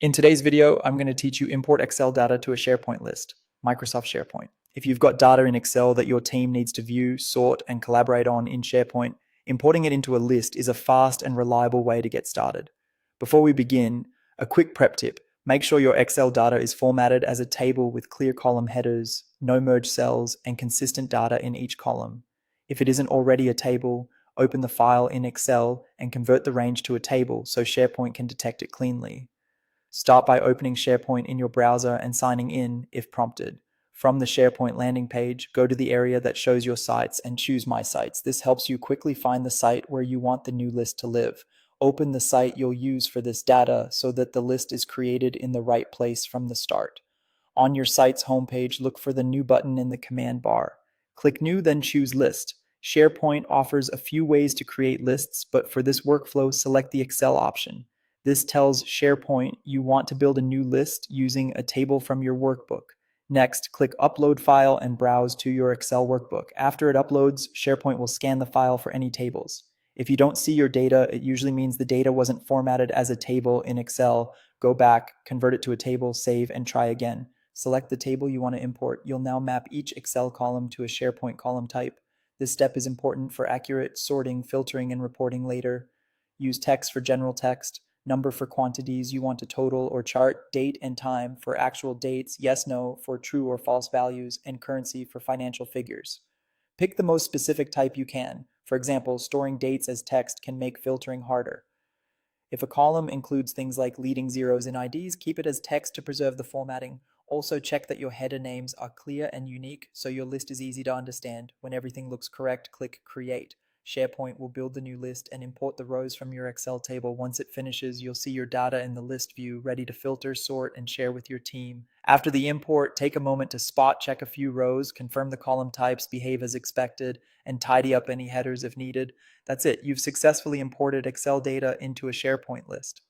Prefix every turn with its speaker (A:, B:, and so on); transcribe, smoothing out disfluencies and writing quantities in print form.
A: In today's video, I'm going to teach you import Excel data to a SharePoint list, Microsoft SharePoint. If you've got data in Excel that your team needs to view, sort, and collaborate on in SharePoint, importing it into a list is a fast and reliable way to get started. Before we begin, a quick prep tip. Make sure your Excel data is formatted as a table with clear column headers, no merged cells, and consistent data in each column. If it isn't already a table, open the file in Excel and convert the range to a table so SharePoint can detect it cleanly. Start by opening SharePoint in your browser and signing in if prompted. From the SharePoint landing page, go to the area that shows your sites and choose My Sites. This helps you quickly find the site where you want the new list to live. Open the site you'll use for this data so that the list is created in the right place from the start. On your site's homepage, look for the New button in the command bar. Click New, then choose List. SharePoint offers a few ways to create lists, but for this workflow, select the Excel option. This tells SharePoint you want to build a new list using a table from your workbook. Next, click Upload File and browse to your Excel workbook. After it uploads, SharePoint will scan the file for any tables. If you don't see your data, it usually means the data wasn't formatted as a table in Excel. Go back, convert it to a table, save, and try again. Select the table you want to import. You'll now map each Excel column to a SharePoint column type. This step is important for accurate sorting, filtering, and reporting later. Use text for general text, number for quantities you want to total or chart, date and time for actual dates, yes, no for true or false values, and currency for financial figures. Pick the most specific type you can. For example, storing dates as text can make filtering harder. If a column includes things like leading zeros in IDs, keep it as text to preserve the formatting. Also check that your header names are clear and unique so your list is easy to understand. When everything looks correct, click Create. SharePoint will build the new list and import the rows from your Excel table. Once it finishes, you'll see your data in the list view, ready to filter, sort, and share with your team. After the import, take a moment to spot check a few rows, confirm the column types behave as expected, and tidy up any headers if needed. That's it. You've successfully imported Excel data into a SharePoint list.